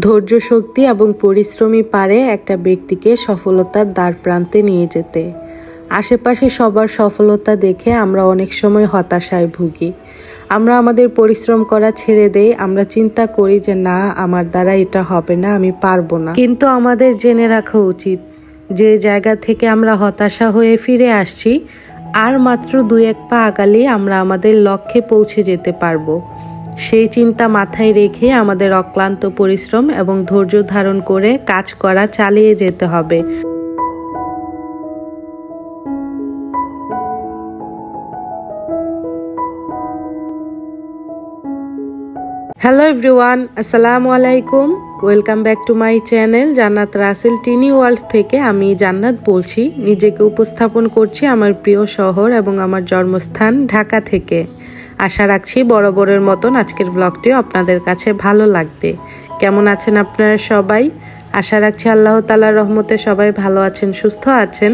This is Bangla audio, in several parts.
ধৈর্য শক্তি এবং পরিশ্রমই পারে একটা ব্যক্তিকে সফলতার দ্বার প্রান্তে নিয়ে যেতে। আশেপাশে সবার সফলতা দেখে আমরা অনেক সময় হতাশায় ভুগি। আমরা আমাদের পরিশ্রম করা ছেড়ে দেই। আমরা চিন্তা করি যে না, আমার দ্বারা এটা হবে না, আমি পারবো না। কিন্তু আমাদের জেনে রাখা উচিত, যে জায়গা থেকে আমরা হতাশা হয়ে ফিরে আসছি, আর মাত্র 2-1 পা আগালেই আমরা আমাদের লক্ষ্যে পৌঁছে যেতে পারবো। সেই চিন্তা মাথায় রেখে আমাদের অক্লান্ত পরিশ্রম এবং ধৈর্য ধারণ করে কাজ করা চালিয়ে যেতে হবে। হ্যালো এভরিওয়ান, আসসালামু আলাইকুম। Welcome back to my channel জান্নাত রাসেল টিনি ওয়ার্ল্ড থেকে। আমি জান্নাত বলছি। নিজেকে উপস্থাপন করছি আমার প্রিয় শহর এবং আমার জন্মস্থান ঢাকা থেকে। আশা রাখছি বরাবরের মতন আজকের ব্লগটিও আপনাদের কাছে ভালো লাগবে। কেমন আছেন আপনারা সবাই? আশা রাখছি আল্লাহ তাআলার রহমতে সবাই ভালো আছেন, সুস্থ আছেন।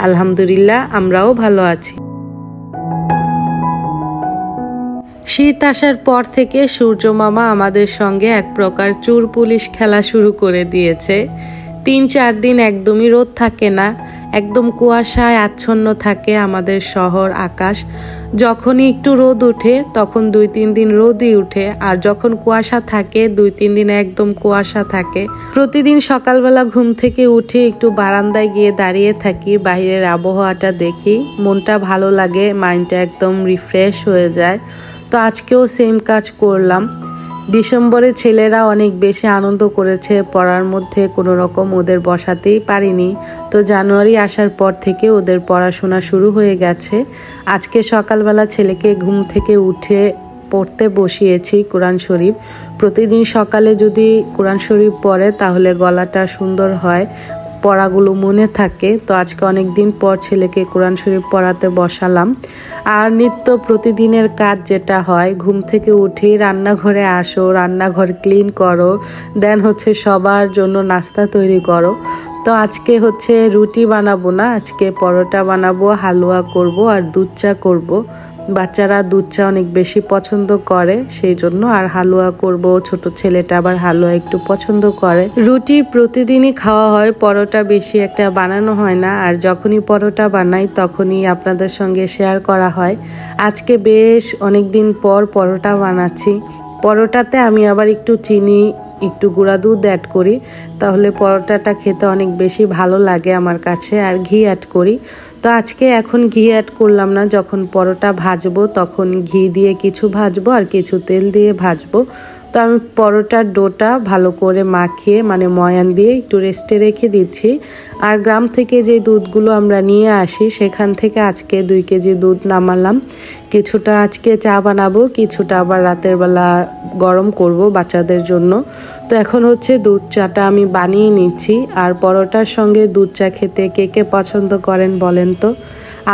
আলহামদুলিল্লাহ, আমরাও ভালো আছি। শীত আসার পর থেকে সূর্য মামা আমাদের সঙ্গে এক প্রকার চোর পুলিশ খেলা শুরু করে দিয়েছে। 3-4 দিন একদমই রোদ থাকে না, একদম কুয়াশায় আচ্ছন্ন থাকে আমাদের শহর আকাশ। যখনই একটু রোদ উঠে তখন 2-3 দিন রোদই উঠে, আর যখন কুয়াশা থাকে 2-3 দিন একদম কুয়াশা থাকে। প্রতিদিন সকালবেলা ঘুম থেকে উঠে একটু বারান্দায় গিয়ে দাঁড়িয়ে থাকি, বাইরের আবহাওয়াটা দেখি, মনটা ভালো লাগে, মাইন্ডটা একদম রিফ্রেশ হয়ে যায়। তো আজকেও সেম কাজ করলাম। ডিসেম্বরে ছেলেরা অনেক বেশি আনন্দ করেছে, পড়ার মধ্যে কোনো রকম ওদের বসাতেই পারিনি। তো জানুয়ারি আসার পর থেকে ওদের পড়াশোনা শুরু হয়ে গেছে। আজকে সকালবেলা ছেলেকে ঘুম থেকে উঠে পড়তে বসিয়েছি কোরআন শরীফ। প্রতিদিন সকালে যদি কোরআন শরীফ পড়ে তাহলে গলাটা সুন্দর হয়, পড়াগুলো মনে থাকে। তো আজকে অনেক দিন পর ছেলেকে কোরআন শরীফ পড়াতে বসালাম। আর নিত্য প্রতিদিনের কাজ যেটা হয়, ঘুম থেকে উঠেই রান্নাঘরে আসো, রান্নাঘর ক্লিন করো, দেন হচ্ছে সবার জন্য নাস্তা তৈরি করো। তো আজকে হচ্ছে রুটি বানাবো না, আজকে পরোটা বানাবো, হালুয়া করব আর দুধ চা করবো। বাচ্চারা দুধ চা অনেক বেশি পছন্দ করে, সেই জন্য। আর হালুয়া করব, ছোট ছেলেটা আবার হালুয়া একটু পছন্দ করে। রুটি প্রতিদিনই খাওয়া হয়, পরোটা বেশি একটা বানানো হয় না। আর যখনই পরোটা বানাই তখনই আপনাদের সঙ্গে শেয়ার করা হয়। আজকে বেশ অনেক দিন পর পরোটা বানাচ্ছি। পরোটাতে আমি আবার একটু চিনি, একটু গুঁড়া দুধ অ্যাড করি, তাহলে পরোটাটা খেতে অনেক বেশি ভালো লাগে আমার কাছে। আর ঘি অ্যাড করি। তো আজকে এখন ঘি অ্যাড করলাম না, যখন পরোটা ভাজবো তখন ঘি দিয়ে কিছু ভাজবো আর কিছু তেল দিয়ে ভাজবো। তো আমি পরোটার ডোটা ভালো করে মাখিয়ে, মানে ময়ান দিয়ে একটু রেস্টে রেখে দিচ্ছি। আর গ্রাম থেকে যে দুধগুলো আমরা নিয়ে আসি সেখান থেকে আজকে 2 কেজি দুধ নামালাম। কিছুটা আজকে চা বানাবো, কিছুটা আবার রাতের বেলা গরম করব বাচ্চাদের জন্য। তো এখন হচ্ছে দুধ চাটা আমি বানিয়ে নিচ্ছি। আর পরোটার সঙ্গে দুধ চা খেতে কে কে পছন্দ করেন বলেন তো?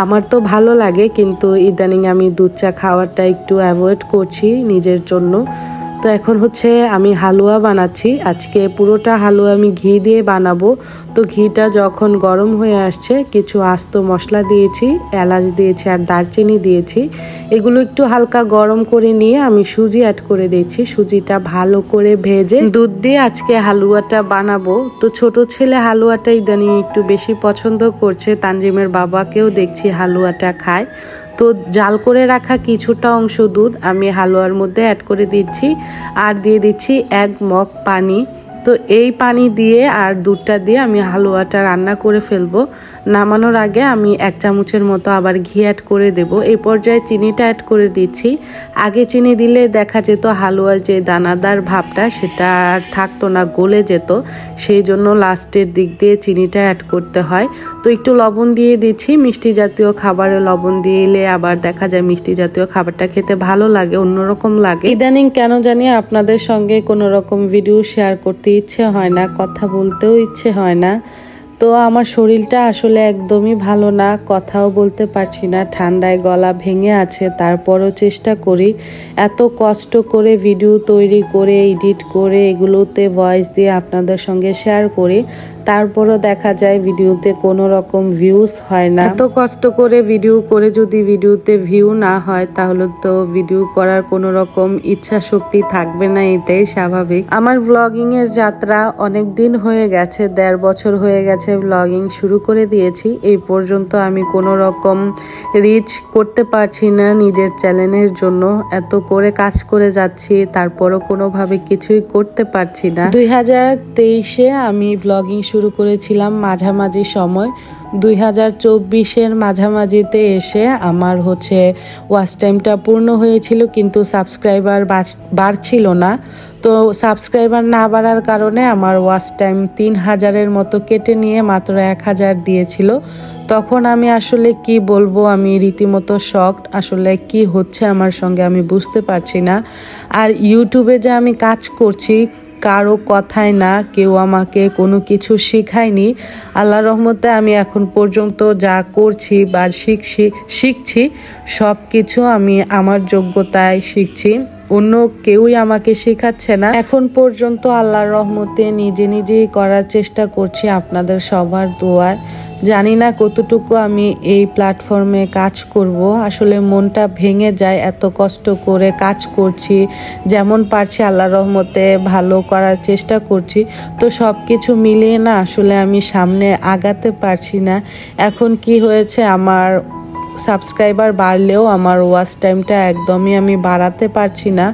আমার তো ভালো লাগে, কিন্তু ইদানিং আমি দুধ চা খাওয়াটা একটু অ্যাভয়েড করছি নিজের জন্য। তো এখন হচ্ছে আমি হালুয়া বানাচ্ছি। আজকে পুরোটা হালুয়া আমি ঘি দিয়ে বানাবো। তো ঘিটা যখন গরম হয়ে আসছে, কিছু আস্ত মশলা দিয়েছি, এলাচ দিয়েছি আর দারচিনি দিয়েছি। এগুলো একটু হালকা গরম করে নিয়ে আমি সুজি অ্যাড করে দিয়েছি। সুজিটা ভালো করে ভেজে দুধ দিয়ে আজকে হালুয়াটা বানাবো। তো ছোট ছেলে হালুয়াটা ইদানিং একটু বেশি পছন্দ করছে, তানজিমের বাবাকেও দেখছি হালুয়াটা খায়। তো জাল করে রাখা কিছুটা অংশ দুধ আমি হালুয়ার মধ্যে অ্যাড করে দিচ্ছি, আর দিয়ে দিচ্ছি 1 মগ পানি। তো এই পানি দিয়ে আর দুধটা দিয়ে আমি হালুয়াটা রান্না করে ফেলবো। নামানোর আগে আমি 1 চামচের মতো আবার ঘি অ্যাড করে দেব। এই পর্যায়ে চিনিটা অ্যাড করে দিচ্ছি। আগে চিনি দিলে দেখা যেত হালুয়ার যে দানাদার ভাবটা সেটা আর থাকতো না, গলে যেত। সেই জন্য লাস্টের দিক দিয়ে চিনিটা অ্যাড করতে হয়। তো একটু লবণ দিয়ে দিচ্ছি। মিষ্টি জাতীয় খাবারে লবণ দিলে আবার দেখা যায় মিষ্টি জাতীয় খাবারটা খেতে ভালো লাগে, অন্যরকম লাগে। ইদানিং কেন জানি আপনাদের সঙ্গে কোনো রকম ভিডিও শেয়ার করতে ইচ্ছে হয় না, কথা বলতেও ইচ্ছে হয় না। তো আমার শরীরটা আসলে একদমই ভালো না, কথাও বলতে পারছি না, ঠান্ডায় গলা ভেঙে আছে। তারপরও চেষ্টা করি, এত কষ্ট করে ভিডিও তৈরি করে এডিট করে এগুলোতে ভয়েস দিয়ে আপনাদের সঙ্গে শেয়ার করি, তারপরও দেখা যায় ভিডিওতে কোনো রকম ভিউজ হয় না। এত কষ্ট করে ভিডিও করে যদি ভিডিওতে ভিউ না হয় তাহলে তো ভিডিও করার কোনো রকম ইচ্ছা শক্তি থাকবে না, এটাই স্বাভাবিক। আমার ব্লগিং এর যাত্রা অনেক দিন হয়ে গেছে, 1.5 বছর হয়ে গেছে ব্লগিং শুরু করে দিয়েছি। এই পর্যন্ত আমি কোনো রকম রিচ করতে পারছি না নিজের চ্যানেলের জন্য। এত করে কাজ করে যাচ্ছি, তারপরও কোনোভাবে কিছুই করতে পারছি না। 2023-এ আমি ব্লগিং শুরু করেছিলাম মাঝামাঝি সময়। 2024-এর মাঝামাঝিতে এসে আমার ওয়াচ টাইমটা পূর্ণ হয়েছিল, কিন্তু সাবস্ক্রাইবার বাড়ছিল না। তো সাবস্ক্রাইবার না বাড়ার কারণে আমার ওয়াচ টাইম 3000-এর মতো কেটে নিয়ে মাত্র 1000 দিয়েছিল। তখন আমি আসলে কি বলবো, আমি রীতিমতো শকড। আসলে কি হচ্ছে আমার সঙ্গে আমি বুঝতে পারছি না। আর ইউটিউবে যে আমি কাজ করছি কারো কথায় না, কেউ আমাকে কোনো কিছু শিখায়নি। আল্লাহর রহমতে আমি এখন পর্যন্ত যা করছি বা শিখছি সব কিছু আমি আমার যোগ্যতায় শিখছি, অন্য কেউই আমাকে শেখাচ্ছে না। এখন পর্যন্ত আল্লাহর রহমতে নিজেই করার চেষ্টা করছি আপনাদের সবার দোয়ায়। জানি না কতটুকু আমি এই প্ল্যাটফর্মে কাজ করব। আসলে মনটা ভেঙে যায়, এত কষ্ট করে কাজ করছি, যেমন পারছি আল্লাহর রহমতে ভালো করার চেষ্টা করছি। তো সব কিছু মিলিয়ে না আসলে আমি সামনে আগাতে পারছি না। এখন কি হয়েছে, আমার সাবস্ক্রাইবার বাড়লেও আমার ওয়াচ টাইমটা একদমই আমি বাড়াতে পারছি না।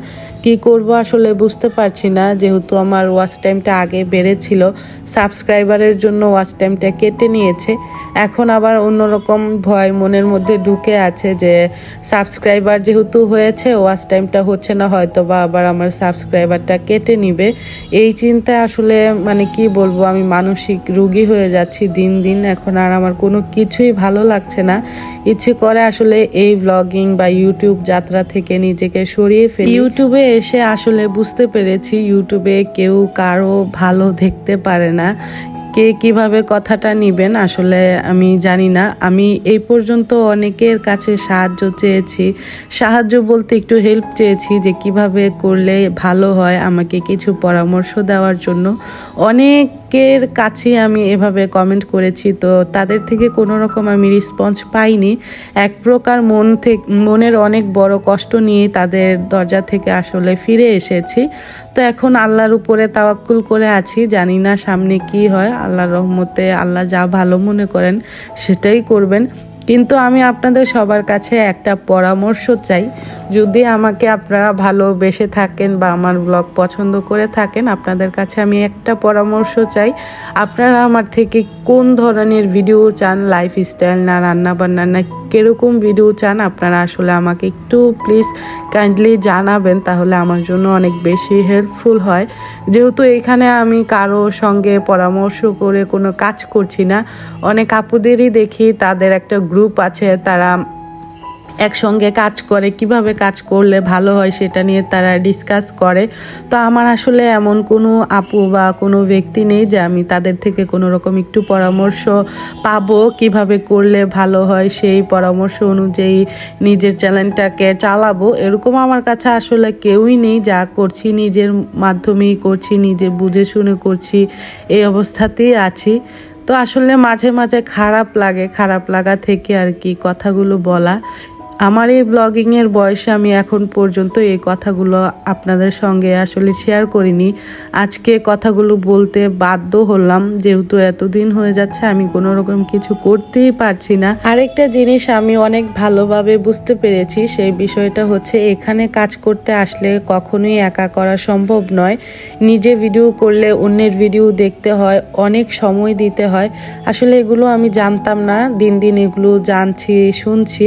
কি করব আসলে বুঝতে পারছি না। যেহেতু আমার ওয়াচ টাইমটা আগে বেড়েছিল, সাবস্ক্রাইবারের জন্য ওয়াচ টাইমটা কেটে নিয়েছে। এখন আবার অন্যরকম ভয় মনের মধ্যে ঢুকে আছে যে সাবস্ক্রাইবার যেহেতু হয়েছে, ওয়াচ টাইমটা হচ্ছে না, হয়তো বা আবার আমার সাবস্ক্রাইবারটা কেটে নিবে। এই চিন্তা আসলে কি বলবো, আমি মানসিক রোগী হয়ে যাচ্ছি দিন দিন। এখন আর আমার কোনো কিছুই ভালো লাগছে না। ইচ্ছে করে আসলে এই ব্লগিং বা ইউটিউব যাত্রা থেকে নিজেকে সরিয়ে ফেলি। ইউটিউবে এসে আসলে বুঝতে পেরেছি ইউটিউবে কেউ কারো ভালো দেখতে পারে না। কে কিভাবে কথাটা নিবেন আসলে আমি জানি না। আমি এই পর্যন্ত অনেকের কাছে সাহায্য চেয়েছি, সাহায্য বলতে একটু হেল্প চেয়েছি যে কিভাবে করলে ভালো হয়, আমাকে কিছু পরামর্শ দেওয়ার জন্য। অনেকের কাছে আমি এভাবে কমেন্ট করেছি, তো তাদের থেকে কোনো রকম আমি রেসপন্স পাইনি। এক প্রকার মনের অনেক বড় কষ্ট নিয়ে তাদের দরজা থেকে আসলে ফিরে এসেছি। তো এখন আল্লাহর উপরে তাওয়াক্কুল করে আছি, জানি না সামনে কি হয়। আল্লাহর রহমতে আল্লাহ যা ভালো মনে করেন সেটাই করবেন। কিন্তু আমি আপনাদের সবার কাছে একটা পরামর্শ চাই। যদি আমাকে আপনারা ভালোবেসে থাকেন বা আমার ব্লগ পছন্দ করে থাকেন, আপনাদের কাছে আমি একটা পরামর্শ চাই। আপনারা আমার থেকে কোন ধরনের ভিডিও চান, লাইফস্টাইল না রান্না বান্না না কিরকম ভিডিও চান, আপনারা আসলে আমাকে একটু প্লিজ কাইন্ডলি জানাবেন, তাহলে আমার জন্য অনেক বেশি হেল্পফুল হয়। যেহেতু এখানে আমি কারো সঙ্গে পরামর্শ করে কোনো কাজ করছি না। অনেক আপুদেরই দেখি তাদের একটা গ্রুপ আছে, তারা একসঙ্গে কাজ করে, কিভাবে কাজ করলে ভালো হয় সেটা নিয়ে তারা ডিসকাস করে। তো আমার আসলে এমন কোনো আপু বা কোনো ব্যক্তি নেই যে আমি তাদের থেকে কোনো রকম একটু পরামর্শ পাবো কিভাবে করলে ভালো হয়, সেই পরামর্শ অনুযায়ী নিজের চ্যানেলটাকে চালাবো, এরকম আমার কাছে আসলে কেউই নেই। যা করছি নিজের মাধ্যমেই করছি, নিজে বুঝে শুনে করছি, এই অবস্থাতেই আছি। তো আসলে মাঝে মাঝে খারাপ লাগা থেকে আর কি কথাগুলো বলা। আমার এই ব্লগিংয়ের বয়সে আমি এখন পর্যন্ত এই কথাগুলো আপনাদের সঙ্গে আসলে শেয়ার করিনি। আজকে কথাগুলো বলতে বাধ্য হলাম, যেহেতু এতদিন হয়ে যাচ্ছে আমি কোনো রকম কিছু করতেই পারছি না। আরেকটা জিনিস আমি অনেক ভালোভাবে বুঝতে পেরেছি, সেই বিষয়টা হচ্ছে এখানে কাজ করতে আসলে কখনোই একা করা সম্ভব নয়। নিজে ভিডিও করলে অন্যের ভিডিও দেখতে হয়, অনেক সময় দিতে হয়। আসলে এগুলো আমি জানতাম না, দিন দিন এগুলো জানছি, শুনছি।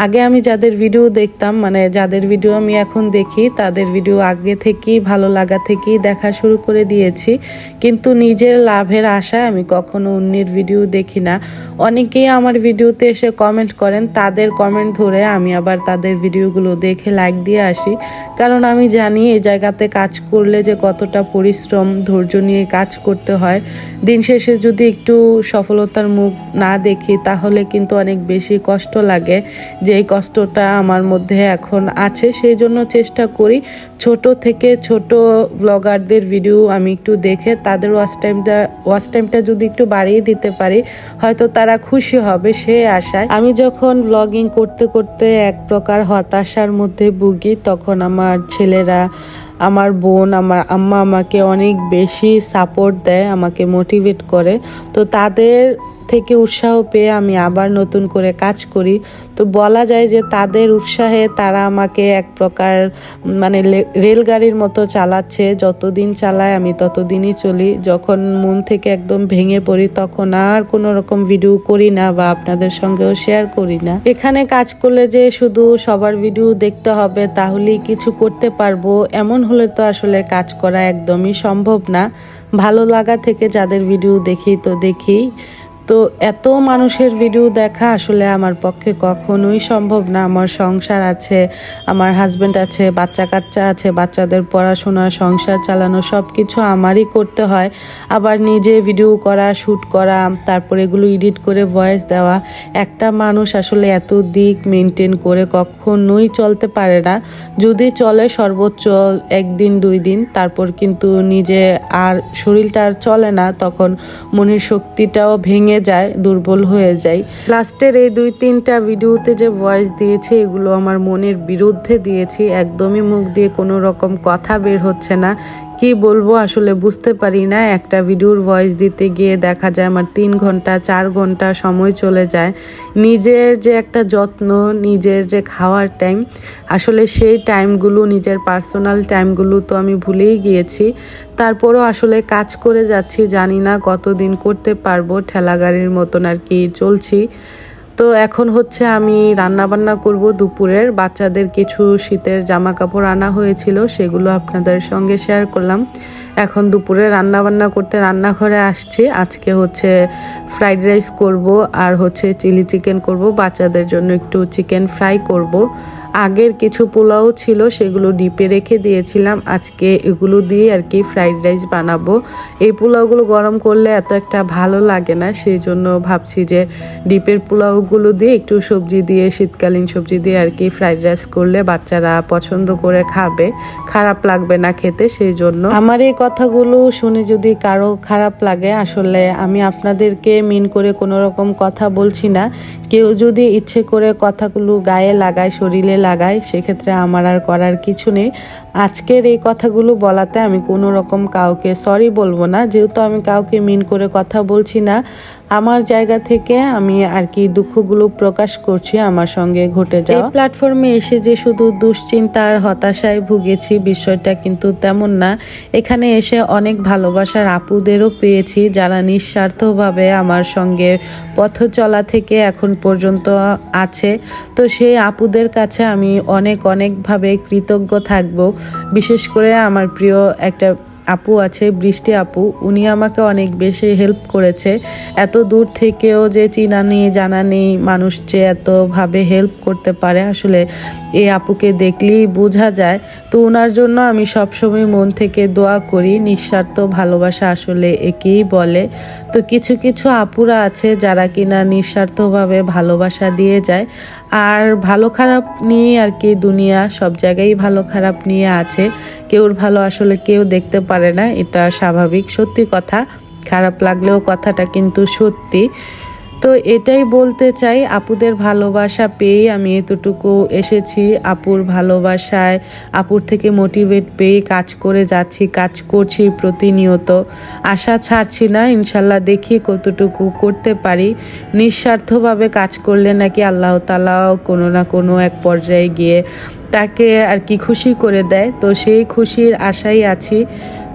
আগে আমি যাদের ভিডিও দেখতাম, যাদের ভিডিও আমি এখন দেখি, তাদের ভিডিও আগে থেকেই ভালো লাগা থেকেই দেখা শুরু করে দিয়েছি। কিন্তু নিজের লাভের আশায় আমি কখনো অন্যের ভিডিও দেখি না। অনেকেই আমার ভিডিওতে এসে কমেন্ট করেন, তাদের কমেন্ট ধরে আমি আবার তাদের ভিডিওগুলো দেখে লাইক দিয়ে আসি। কারণ আমি জানি এই জায়গাতে কাজ করলে যে কতটা পরিশ্রম, ধৈর্য নিয়ে কাজ করতে হয়। দিন শেষে যদি একটু সফলতার মুখ না দেখি তাহলে কিন্তু অনেক বেশি কষ্ট লাগে, যে এই কষ্টটা আমার মধ্যে এখন আছে, সেই জন্য চেষ্টা করি ছোট থেকে ছোট ব্লগারদের ভিডিও আমি একটু দেখে তাদের ওয়াচ টাইমটা যদি একটু বাড়িয়ে দিতে পারি হয়তো তারা খুশি হবে, সে আশায়। আমি যখন ব্লগিং করতে করতে এক প্রকার হতাশার মধ্যে ভুগি তখন আমার ছেলেরা, আমার বোন, আমার আম্মা আমাকে অনেক বেশি সাপোর্ট দেয়, আমাকে মোটিভেট করে। তো তাদের থেকে উৎসাহ পেয়ে আমি আবার নতুন করে কাজ করি। তো বলা যায় যে তাদের উৎসাহে তারা আমাকে এক প্রকার মানে রেলগাড়ির মতো চালাচ্ছে, যতদিন চালায় আমি ততদিনই চলি। যখন মন থেকে একদম ভেঙে পড়ি তখন আর কোনো রকম ভিডিও করি না বা আপনাদের সঙ্গেও শেয়ার করি না। এখানে কাজ করলে যে শুধু সবার ভিডিও দেখতে হবে তাহলেই কিছু করতে পারবো এমন হলে তো আসলে কাজ করা একদমই সম্ভব না। ভালো লাগা থেকে যাদের ভিডিও দেখি তো দেখি, তো এত মানুষের ভিডিও দেখা আসলে আমার পক্ষে কখনোই সম্ভব না। আমার সংসার আছে, আমার হাজবেন্ড আছে, বাচ্চা কাচ্চা আছে, বাচ্চাদের পড়াশোনা, সংসার চালানো সব কিছু আমারই করতে হয়। আবার নিজে ভিডিও করা, শ্যুট করা, তারপর এগুলো এডিট করে ভয়েস দেওয়া। একটা মানুষ আসলে এত দিক মেনটেন করে কখনোই চলতে পারে না। যদি চলে সর্বোচ্চ 1 দিন 2 দিন, তারপর কিন্তু নিজে আর শরীরটা আর চলে না, তখন মনের শক্তিটাও ভেঙে যায়, দুর্বল হয়ে যায়। লাস্টের এই 2-3টা ভিডিওতে যে ভয়েস দিয়েছি এগুলো আমার মনের বিরুদ্ধে দিয়েছি, একদমই মুখ দিয়ে কোনো রকম কথা বের হচ্ছে না। কি বলবো আসলে বুঝতে পারি না। একটা ভিডিওর ভয়েস দিতে গিয়ে দেখা যায় আমার 3 ঘন্টা 4 ঘন্টা সময় চলে যায়। নিজের যে একটা যত্ন, নিজের যে খাওয়ার টাইম, আসলে সেই টাইমগুলো, নিজের পার্সোনাল টাইমগুলো তো আমি ভুলেই গিয়েছি। তারপরও আসলে কাজ করে যাচ্ছি, জানি না কতদিন করতে পারবো, ঠেলা গাড়ির মতন আর কি চলছি। তো এখন হচ্ছে আমি রান্না বান্না করব দুপুরের। বাচ্চাদের কিছু শীতের জামা কাপড় আনা হয়েছিল, সেগুলো আপনাদের সঙ্গে শেয়ার করলাম। এখন দুপুরে রান্না বান্না করতে রান্নাঘরে আসছি। আজকে হচ্ছে ফ্রাইড রাইস করব আর হচ্ছে চিলি চিকেন করব, বাচ্চাদের জন্য একটু চিকেন ফ্রাই করব। আগের কিছু পোলাও ছিল সেগুলো ডিপে রেখে দিয়েছিলাম, আজকে এগুলো দিয়ে আর কি ফ্রাইড রাইস বানাবো। এই পোলাওগুলো গরম করলে এত একটা ভালো লাগে না, সেই জন্য ভাবছি যে ডিপের পোলাওগুলো দিয়ে একটু সবজি দিয়ে, শীতকালীন সবজি দিয়ে আর কি ফ্রাইড রাইস করলে বাচ্চারা পছন্দ করে খাবে, খারাপ লাগবে না খেতে। সেই জন্য আমার এই কথাগুলো শুনে যদি কারো খারাপ লাগে, আসলে আমি আপনাদেরকে মিন করে কোনো রকম কথা বলছি না। কেউ যদি ইচ্ছে করে কথাগুলো গায়ে লাগায়, শরীরে লাগায়, সেক্ষেত্রে আমার আর করার কিছু নেই। আজকের এই কথাগুলো বলাতে আমি কোনো রকম কাউকে সরি বলবো না, যেহেতু আমি কাউকে মিন করে কথা বলছি না। আমার জায়গা থেকে আমি আর কি দুঃখগুলো প্রকাশ করছি আমার সঙ্গে ঘটে যাওয়া। এই প্ল্যাটফর্মে এসে যে শুধু দুশ্চিন্তা আর হতাশায় ভুগেছি বিষয়টা কিন্তু তেমন না। এখানে এসে অনেক ভালোবাসার আপুদেরও পেয়েছি যারা নিঃস্বার্থভাবে আমার সঙ্গে পথ চলা থেকে এখন পর্যন্ত আছে। তো সেই আপুদের কাছে আমি অনেকভাবে কৃতজ্ঞ থাকব। বিশেষ করে আমার প্রিয় একটা আপু আছে, বৃষ্টি আপু, উনি আমাকে অনেক বেশি হেল্প করেছে। এত দূর থেকেও যে চিনা নেই জানা নেই মানুষ যে এতভাবে হেল্প করতে পারে, আসলে এই আপুকে দেখলেই বোঝা যায়। তো ওনার জন্য আমি সবসময় মন থেকে দোয়া করি। নিঃস্বার্থ ভালোবাসা আসলে একেই বলে। তো কিছু কিছু আপুরা আছে যারা কিনা নিঃস্বার্থভাবে ভালোবাসা দিয়ে যায়। আর ভালো খারাপ নিয়ে আর কি দুনিয়া, সব জায়গায় ভালো খারাপ নিয়ে আছে। কেউর ভালো আসলে কেউ দেখতে পারে না, এটা স্বাভাবিক, সত্যি কথা। খারাপ লাগলেও কথাটা কিন্তু সত্যি। তো এটাই বলতে চাই, আপুদের ভালোবাসা পেয়ে আমি এতটুকু এসেছি। আপুর ভালোবাসায়, আপুর থেকে মোটিভেট পেয়ে কাজ করে যাচ্ছি, কাজ করছি প্রতিনিয়ত। আশা ছাড়ছি না, ইনশাল্লাহ দেখি কতটুকু করতে পারি। নিঃস্বার্থভাবে কাজ করলে নাকি আল্লাহ তাআলাও কোনো না কোনো এক পর্যায়ে গিয়ে তাকে আর কি খুশি করে দেয়। তো সেই খুশির আশাই আছি।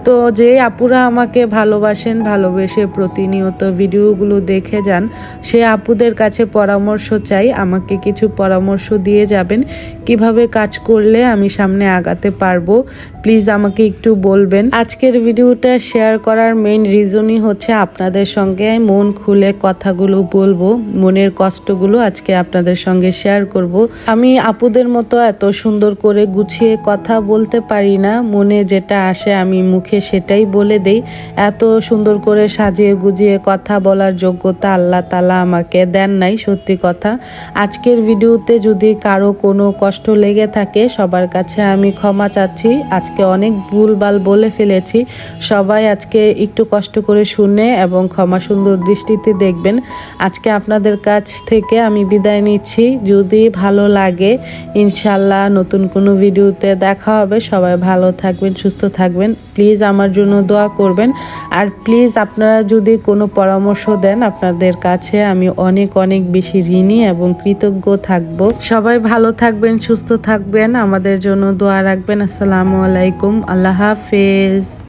তো যে আপুরা আমাকে ভালোবাসেন, ভালোবেসে প্রতিনিয়ত ভিডিওগুলো দেখে যান, সে আপুদের কাছে পরামর্শ চাই, আমাকে কিছু পরামর্শ দিয়ে যাবেন কিভাবে কাজ করলে আমি সামনে আগাতে পারবো। প্লিজ আমাকে একটু বলবেন। আজকের ভিডিওটা শেয়ার করার মেইন রিজনই হচ্ছে আপনাদের সঙ্গে মন খুলে কথাগুলো বলবো, মনের কষ্টগুলো আজকে আপনাদের সঙ্গে শেয়ার করব। আমি আপুদের মতো এত সুন্দর করে গুছিয়ে কথা বলতে পারি না, মনে যেটা আসে আমি মুখে মুখে সেটাই বলে দেই। এত সুন্দর করে সাজিয়ে গুজিয়ে কথা বলার যোগ্যতা আল্লাহ তাআলা আমাকে দেন নাই, সত্যি কথা। আজকের ভিডিওতে যদি কারো কোনো কষ্ট লেগে থাকে সবার কাছে আমি ক্ষমা চাচ্ছি। আজকে অনেক ভুলভাল বলে ফেলেছি, সবাই আজকে একটু কষ্ট করে শুনে এবং ক্ষমা সুন্দর দৃষ্টিতে দেখবেন। আজকে আপনাদের কাছ থেকে আমি বিদায় নিচ্ছি। যদি ভালো লাগে ইনশাল্লাহ নতুন কোনো ভিডিওতে দেখা হবে। সবাই ভালো থাকবেন, সুস্থ থাকবেন। প্লিজ আমার জন্য দোয়া করবেন। আর প্লিজ আপনারা যদি কোনো পরামর্শ দেন, আপনাদের কাছে আমি অনেক অনেক বেশি ঋণী এবং কৃতজ্ঞ থাকব। সবাই ভালো থাকবেন, সুস্থ থাকবেন, আমাদের জন্য দোয়া রাখবেন। আসসালামু আলাইকুম, আল্লাহ হাফেজ।